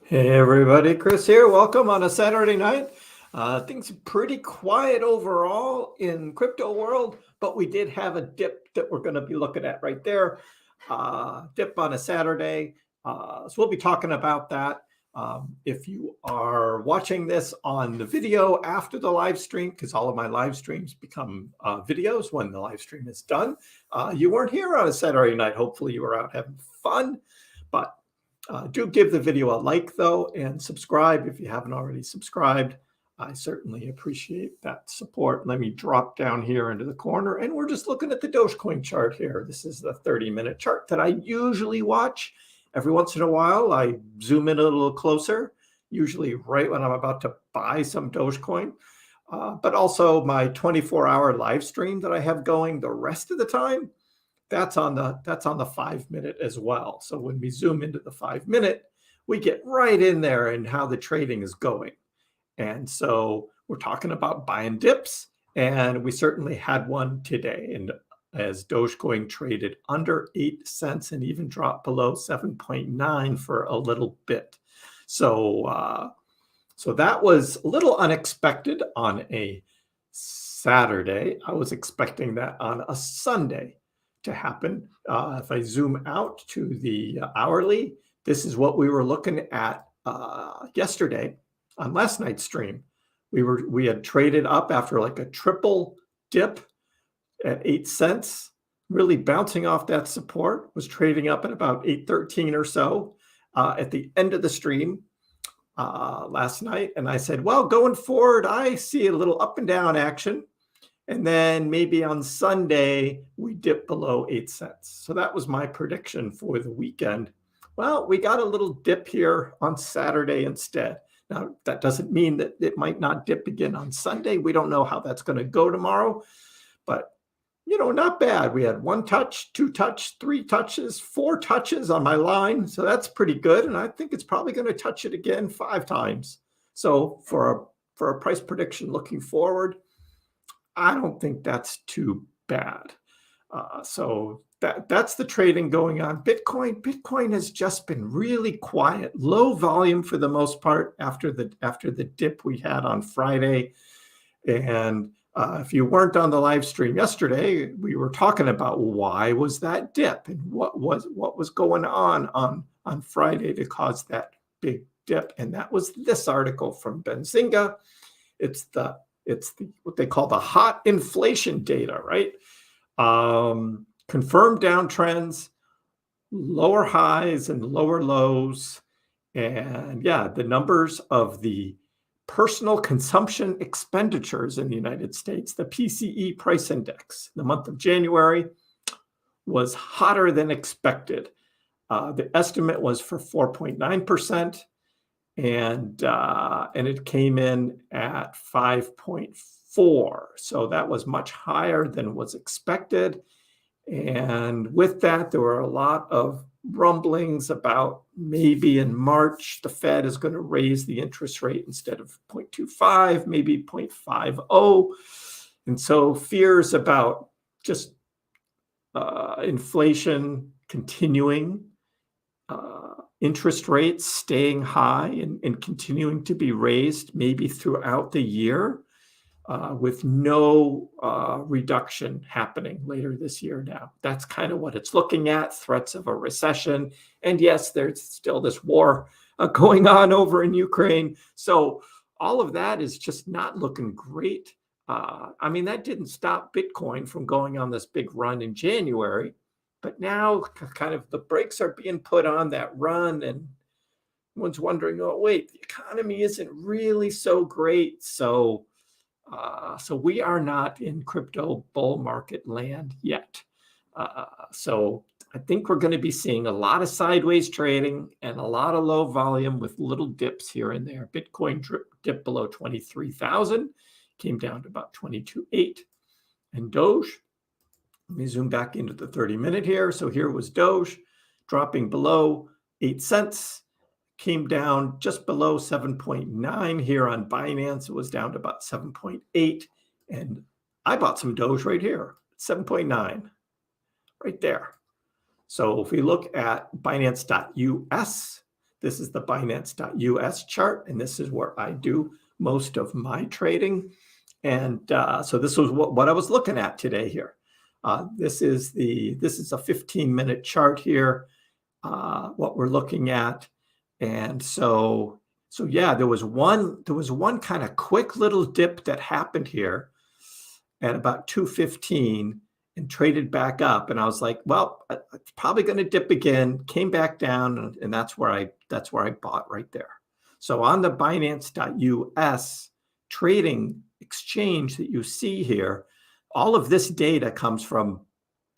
Hey everybody, Chris here. Welcome on a Saturday night. Things are pretty quiet overall in crypto world, but we did have a dip that we're going to be looking at right there. Dip on a Saturday. So we'll be talking about that. If you are watching this on the video after the live stream, because all of my live streams become videos when the live stream is done, you weren't here on a Saturday night. Hopefully you were out having fun, but do give the video a like, though, and subscribe if you haven't already subscribed. I certainly appreciate that support. Let me drop down here into the corner, and we're just looking at the Dogecoin chart here. This is the 30-minute chart that I usually watch. Every once in a while, I zoom in a little closer, usually right when I'm about to buy some Dogecoin. But also my 24-hour live stream that I have going the rest of the time, that's on the 5-minute as well. So when we zoom into the 5-minute, we get right in there and how the trading is going. And so we're talking about buying dips, and we certainly had one today. And as Dogecoin traded under 8 cents and even dropped below 7.9 for a little bit. So that was a little unexpected on a Saturday. I was expecting that on a Sunday to happen. If I zoom out to the hourly, this is what we were looking at yesterday on last night's stream. We had traded up after like a triple dip at 8 cents, really bouncing off that support, was trading up at about 8.13 or so at the end of the stream last night. And I said, well, going forward, I see a little up and down action. And then maybe on Sunday, we dip below 8 cents. So that was my prediction for the weekend. Well, we got a little dip here on Saturday instead. Now, that doesn't mean that it might not dip again on Sunday. We don't know how that's going to go tomorrow. But, not bad. We had 1 touch, 2 touch, 3 touches, 4 touches on my line. So that's pretty good. And I think it's probably going to touch it again 5 times. So for a price prediction looking forward, I don't think that's too bad. So that's the trading going on. Bitcoin has just been really quiet, low volume for the most part after the dip we had on Friday. And if you weren't on the live stream yesterday, we were talking about why was that dip and what was going on Friday to cause that big dip. And that was this article from Benzinga. It's what they call the hot inflation data, right? Confirmed downtrends, lower highs and lower lows. And yeah, the numbers of the personal consumption expenditures in the United States, the PCE price index, the month of January was hotter than expected. The estimate was for 4.9%. And it came in at 5.4. So that was much higher than was expected. And with that, there were a lot of rumblings about maybe in March, the Fed is going to raise the interest rate instead of 0.25, maybe 0.50. And so fears about just inflation continuing, interest rates staying high and continuing to be raised maybe throughout the year with no reduction happening later this year now. That's kind of what it's looking at, threats of a recession. And yes, there's still this war going on over in Ukraine. So all of that is just not looking great. That didn't stop Bitcoin from going on this big run in January. But now kind of the brakes are being put on that run, and one's wondering, oh, wait, the economy isn't really so great. So we are not in crypto bull market land yet. So I think we're going to be seeing a lot of sideways trading and a lot of low volume with little dips here and there. Bitcoin dipped below 23,000, came down to about 22.8. And Doge, let me zoom back into the 30-minute here. So here was Doge dropping below 8 cents, came down just below 7.9 here on Binance. It was down to about 7.8. And I bought some Doge right here, 7.9, right there. So if we look at Binance.us, This is the Binance.us chart, and this is where I do most of my trading. And so this was what I was looking at today here. This is a 15-minute chart here, what we're looking at. And so yeah, there was one kind of quick little dip that happened here at about 2:15 and traded back up. And I was like, well, it's probably going to dip again, came back down, and that's where I bought right there. So on the Binance.us trading exchange that you see here, all of this data comes from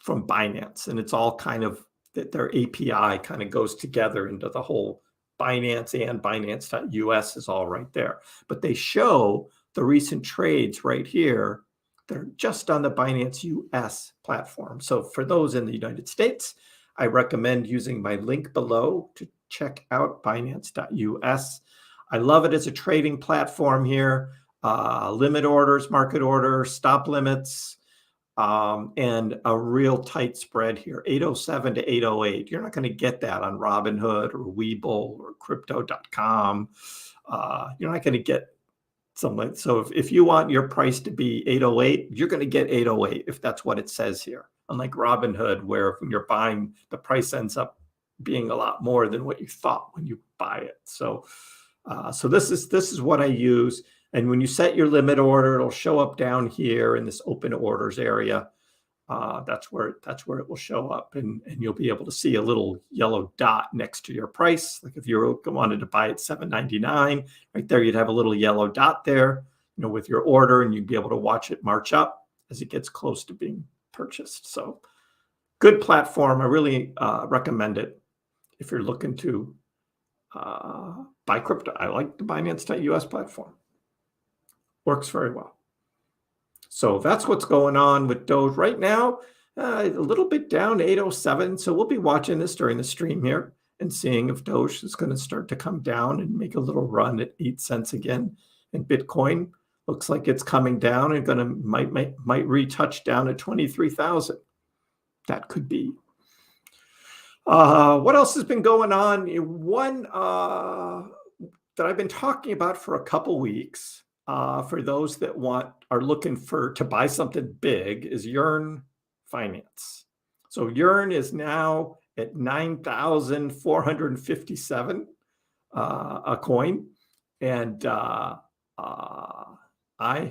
Binance, and it's all kind of that their API kind of goes together into the whole Binance, and Binance.us is all right there. But they show the recent trades right here. They're just on the Binance US platform. So for those in the United States, I recommend using my link below to check out Binance.us. I love it as a trading platform here. Limit orders, market orders, stop limits, and a real tight spread here, 807 to 808. You're not going to get that on Robinhood or Webull or Crypto.com. You're not going to get something. So if you want your price to be 808, you're going to get 808 if that's what it says here. Unlike Robinhood, where when you're buying, the price ends up being a lot more than what you thought when you buy it. So this is what I use. And when you set your limit order, it'll show up down here in this open orders area. That's where it will show up, and you'll be able to see a little yellow dot next to your price. Like if you wanted to buy at $7.99, right there, you'd have a little yellow dot there, with your order, and you'd be able to watch it march up as it gets close to being purchased. So good platform. I really recommend it if you're looking to buy crypto. I like the Binance.us platform. Works very well. So that's what's going on with Doge right now. A little bit down, 807. So we'll be watching this during the stream here and seeing if Doge is going to start to come down and make a little run at 8 cents again. And Bitcoin looks like it's coming down and might retouch down at 23,000. That could be. What else has been going on? One that I've been talking about for a couple weeks. For those that are looking to buy something big, is Yearn Finance. So Yearn is now at 9,457 a coin, and I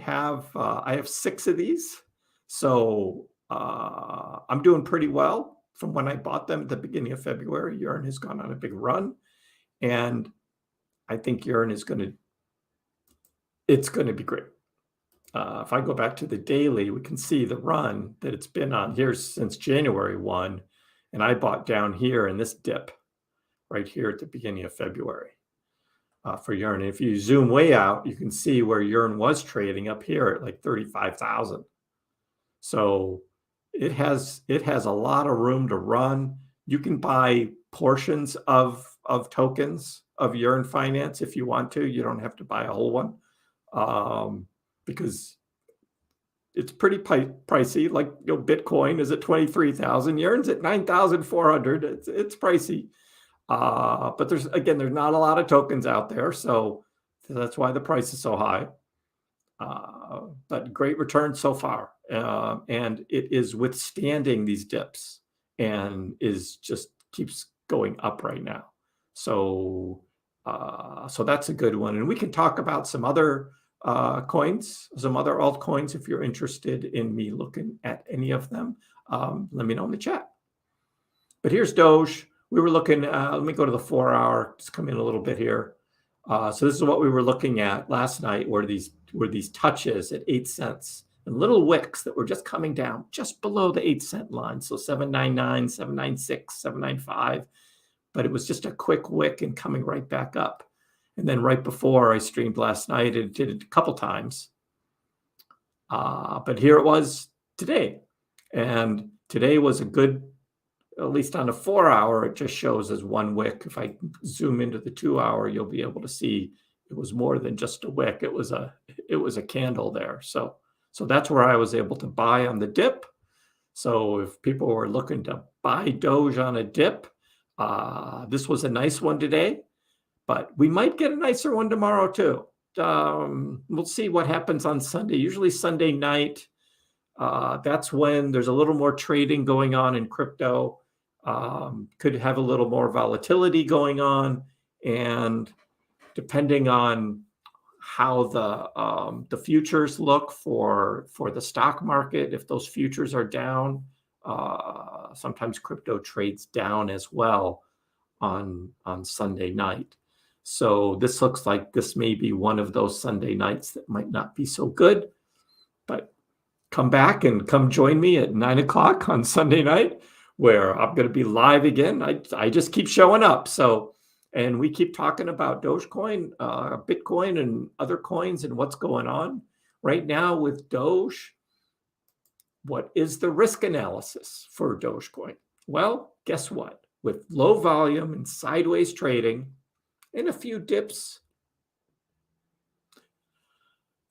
have 6 of these. So I'm doing pretty well from when I bought them at the beginning of February. Yearn has gone on a big run, and I think Yearn is it's going to be great. If I go back to the daily, we can see the run that it's been on here since January 1. And I bought down here in this dip right here at the beginning of February for Yearn. And if you zoom way out, you can see where Yearn was trading up here at like 35,000. So it has a lot of room to run. You can buy portions of tokens of Yearn Finance if you want to. You don't have to buy a whole one. Because it's pretty pricey. Like Bitcoin is at 23,000, Yearn's at 9,400. It's pricey, but there's not a lot of tokens out there, so that's why the price is so high. But great return so far, and it is withstanding these dips and keeps going up right now. So that's a good one, and we can talk about some other coins, some other altcoins if you're interested in me looking at any of them. Let me know in the chat. But here's Doge. We were looking. Let me go to the 4-hour. Just come in a little bit here. So this is what we were looking at last night, where these touches at 8 cents and little wicks that were just coming down just below the 8 cent line. So 799, 796, 795. But it was just a quick wick and coming right back up. And then right before I streamed last night, it did it a couple times. But here it was today. And today was a good, at least on a 4-hour, it just shows as one wick. If I zoom into the 2-hour, you'll be able to see it was more than just a wick. It was a candle there. So that's where I was able to buy on the dip. So if people were looking to buy Doge on a dip, this was a nice one today. But we might get a nicer one tomorrow too. We'll see what happens on Sunday. Usually Sunday night, that's when there's a little more trading going on in crypto. Could have a little more volatility going on, and depending on how the futures look for the stock market, if those futures are down, sometimes crypto trades down as well on Sunday night. So this looks like this may be one of those Sunday nights that might not be so good. But come back and come join me at 9 o'clock on Sunday night, where I'm going to be live again. I just keep showing up. So, and we keep talking about Dogecoin, Bitcoin, and other coins and what's going on right now with Doge. What is the risk analysis for Dogecoin? Well, guess what? With low volume and sideways trading and a few dips,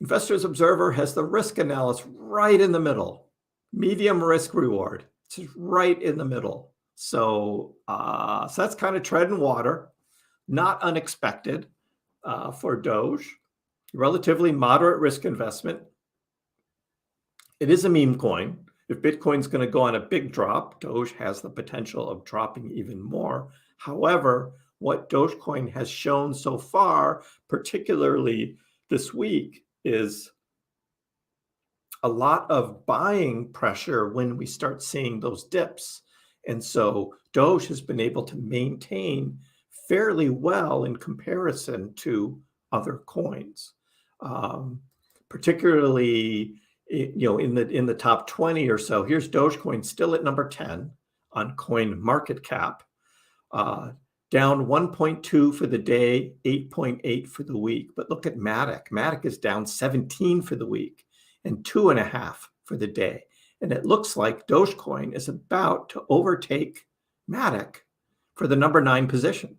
Investors Observer has the risk analysis right in the middle. Medium risk reward. It's right in the middle. So, so that's kind of treading water. Not unexpected for Doge. Relatively moderate risk investment. It is a meme coin. If Bitcoin's going to go on a big drop, Doge has the potential of dropping even more. However, what Dogecoin has shown so far, particularly this week, is a lot of buying pressure when we start seeing those dips. And so Doge has been able to maintain fairly well in comparison to other coins, particularly in the top 20 or so. Here's Dogecoin still at number 10 on Coin Market Cap, down 1.2 for the day, 8.8 for the week. But look at Matic. Matic is down 17 for the week and 2.5 for the day. And it looks like Dogecoin is about to overtake Matic for the number 9 position.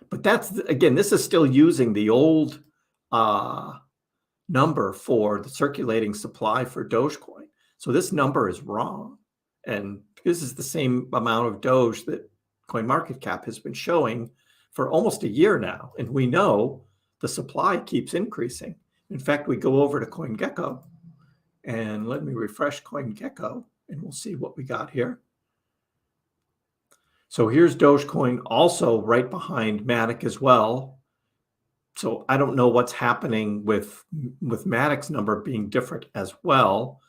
But that's, again, this is still using the old number for the circulating supply for Dogecoin. So this number is wrong. And this is the same amount of Doge that CoinMarketCap has been showing for almost a year now. And we know the supply keeps increasing. In fact, we go over to CoinGecko, and let me refresh CoinGecko, and we'll see what we got here. So here's Dogecoin also right behind Matic as well. So I don't know what's happening with Matic's number being different as well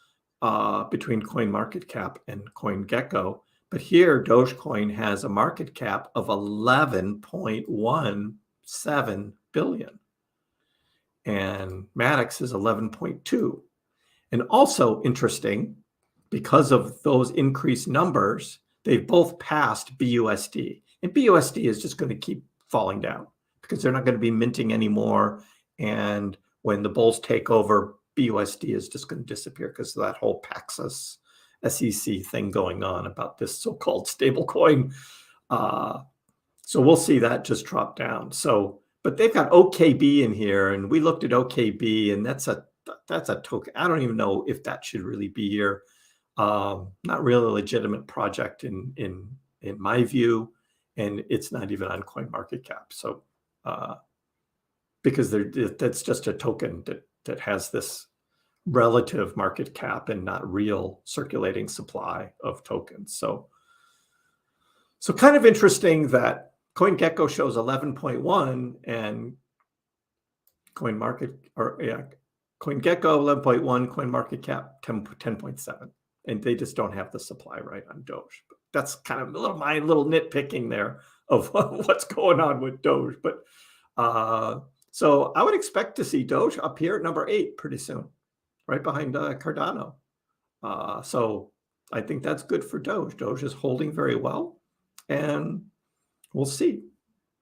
between CoinMarketCap and CoinGecko. But here, Dogecoin has a market cap of 11.17 billion. And Matic's is 11.2. And also interesting, because of those increased numbers, they've both passed BUSD. And BUSD is just going to keep falling down because they're not going to be minting anymore. And when the bulls take over, BUSD is just going to disappear because of that whole Paxos SEC thing going on about this so-called stablecoin. So we'll see that just drop down. So, but they've got OKB in here, and we looked at OKB, and that's a token. I don't even know if that should really be here. Not really a legitimate project in my view, and it's not even on CoinMarketCap. So, because that's just a token that has this relative market cap and not real circulating supply of tokens. So kind of interesting that CoinGecko shows 11.1 and CoinGecko 11.1, CoinMarketCap 10.7, and they just don't have the supply right on Doge. But that's kind of my little nitpicking there of what's going on with Doge. But so I would expect to see Doge up here at number 8 pretty soon, right behind Cardano. So I think that's good for Doge. Doge is holding very well, and we'll see.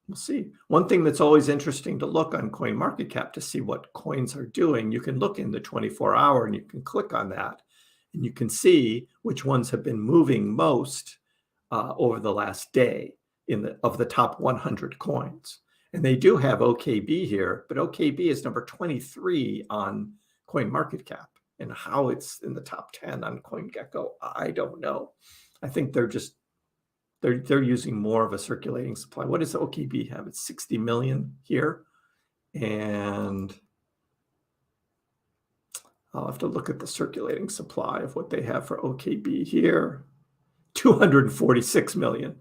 We'll see. One thing that's always interesting to look on CoinMarketCap to see what coins are doing, you can look in the 24-hour and you can click on that, and you can see which ones have been moving most over the last day of the top 100 coins. And they do have OKB here, but OKB is number 23 on CoinMarketCap, and how it's in the top 10 on CoinGecko, I don't know. I think they're just they're using more of a circulating supply. What does OKB have? It's 60 million here. And I'll have to look at the circulating supply of what they have for OKB here. 246 million.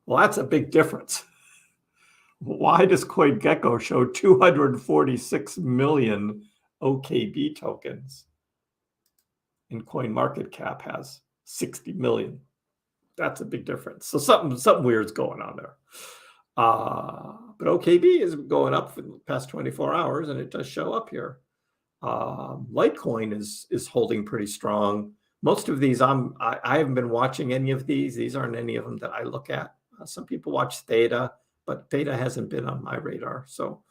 Well, that's a big difference. Why does CoinGecko show 246 million OKB tokens? And CoinMarketCap has 60 million. That's a big difference. So something weird's going on there. But OKB is going up for the past 24 hours, and it does show up here. Litecoin is holding pretty strong. Most of these, I haven't been watching any of these. These aren't any of them that I look at. Some people watch Theta, but Theta hasn't been on my radar. So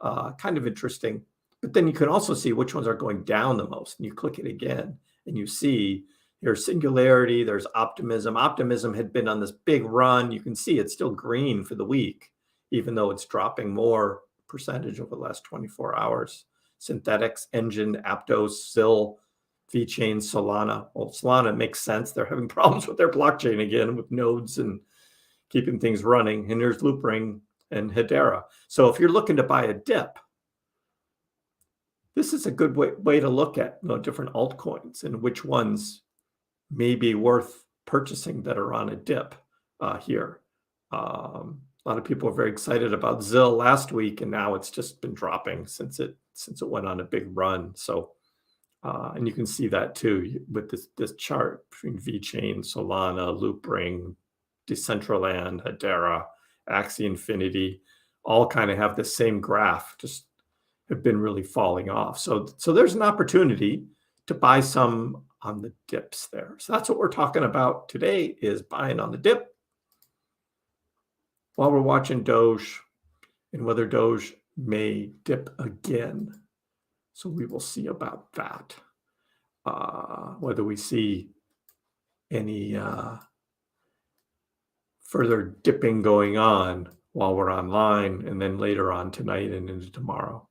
kind of interesting. But then you can also see which ones are going down the most. And you click it again, and you see here's Singularity, there's Optimism. Optimism had been on this big run. You can see it's still green for the week, even though it's dropping more percentage over the last 24 hours. Synthetics, Engine, Aptos, SIL, VeChain, Solana. Well, Solana makes sense. They're having problems with their blockchain again with nodes and keeping things running. And there's Loopring and Hedera. So if you're looking to buy a dip, this is a good way to look at different altcoins and which ones may be worth purchasing that are on a dip here. A lot of people are very excited about ZIL last week, and now it's just been dropping since it went on a big run. So, and you can see that too with this chart between VeChain, Solana, Loopring, Decentraland, Hedera, Axie Infinity, all kind of have the same graph, just have been really falling off. So there's an opportunity to buy some on the dips there. So that's what we're talking about today, is buying on the dip while we're watching Doge and whether Doge may dip again. So we will see about that, whether we see any further dipping going on while we're online, and then later on tonight and into tomorrow.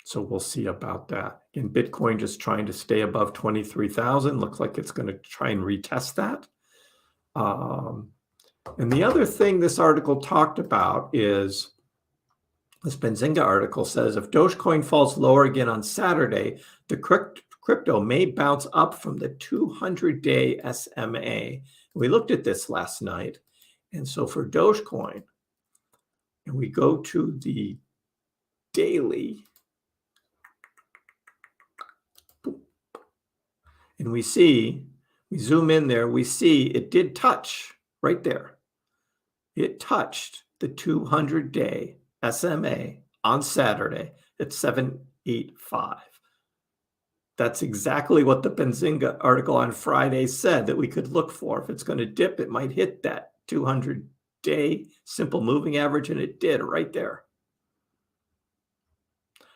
So we'll see about that. Again, Bitcoin just trying to stay above 23,000. Looks like it's going to try and retest that. And the other thing this article talked about is, this Benzinga article says, if Dogecoin falls lower again on Saturday, the crypto may bounce up from the 200-day SMA. We looked at this last night. And so for Dogecoin, and we go to the daily, and we zoom in there, we see it did touch right there. It touched the 200-day SMA on Saturday at 785. That's exactly what the Benzinga article on Friday said that we could look for. If it's going to dip, it might hit that 200-day simple moving average, and it did right there.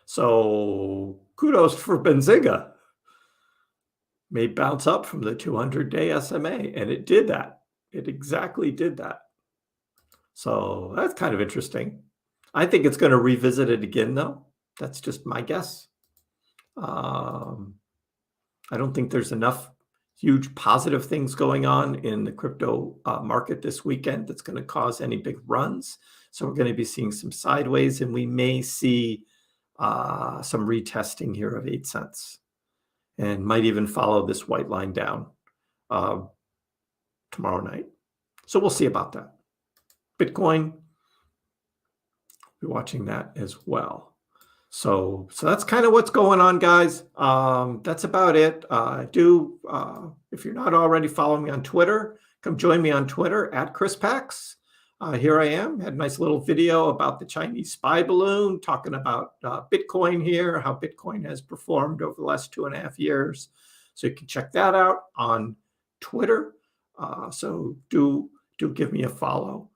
So kudos for Benzinga. May bounce up from the 200-day SMA, and it did that. It exactly did that. So that's kind of interesting. I think it's going to revisit it again, though. That's just my guess. I don't think there's enough huge positive things going on in the crypto market this weekend that's going to cause any big runs. So we're going to be seeing some sideways, and we may see some retesting here of 8 cents. And might even follow this white line down tomorrow night. So we'll see about that. Bitcoin, be watching that as well. So that's kind of what's going on, guys. That's about it. If you're not already following me on Twitter, come join me on Twitter at KrissPax. Here I am. Had a nice little video about the Chinese spy balloon, talking about Bitcoin here, how Bitcoin has performed over the last 2.5 years. So you can check that out on Twitter. So do give me a follow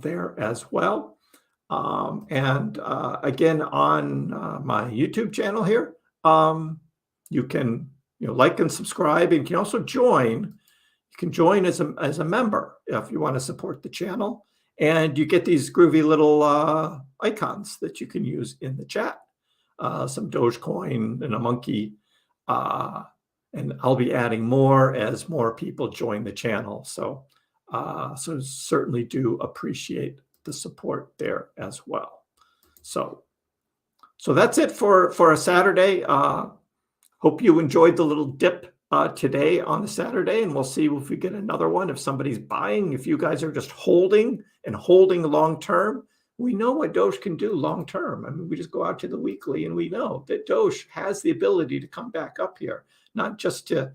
there as well. And again, on my YouTube channel here, you can like and subscribe, and you can also join. You can join as a member if you want to support the channel. And you get these groovy little icons that you can use in the chat. Some Dogecoin and a monkey. And I'll be adding more as more people join the channel. So So certainly do appreciate the support there as well. So that's it for a Saturday. Hope you enjoyed the little dip today on a Saturday, and we'll see if we get another one. If somebody's buying, if you guys are just holding long term, we know what Doge can do long term. I mean, we just go out to the weekly and we know that Doge has the ability to come back up here, not just to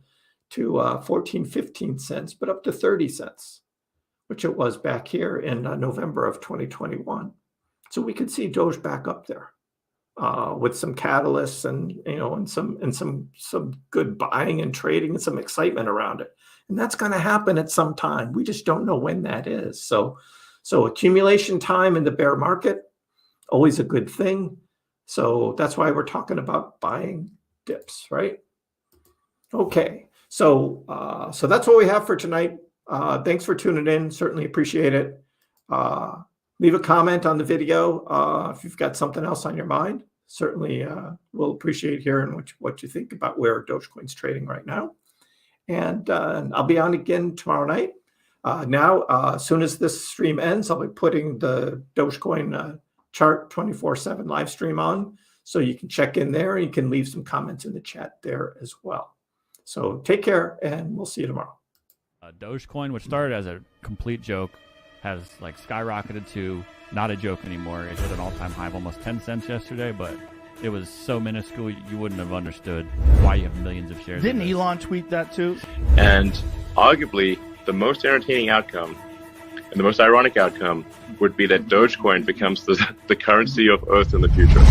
14, 15 cents, but up to 30 cents, which it was back here in November of 2021. So we could see Doge back up there with some catalysts and some good buying and trading and some excitement around it. And that's going to happen at some time. We just don't know when that is. So accumulation time in the bear market, always a good thing. So that's why we're talking about buying dips, right? Okay. So that's what we have for tonight. Thanks for tuning in. Certainly appreciate it. Leave a comment on the video if you've got something else on your mind. Certainly we'll appreciate hearing what you think about where Dogecoin's trading right now. And I'll be on again tomorrow night. Now, as soon as this stream ends, I'll be putting the Dogecoin chart 24/7 live stream on. So you can check in there and you can leave some comments in the chat there as well. So take care and we'll see you tomorrow. Dogecoin, which started as a complete joke, has like skyrocketed to not a joke anymore. It hit an all-time high of almost 10 cents yesterday, but it was so minuscule you wouldn't have understood why you have millions of shares. Didn't Elon tweet that too? And arguably, the most entertaining outcome and the most ironic outcome would be that Dogecoin becomes the currency of Earth in the future.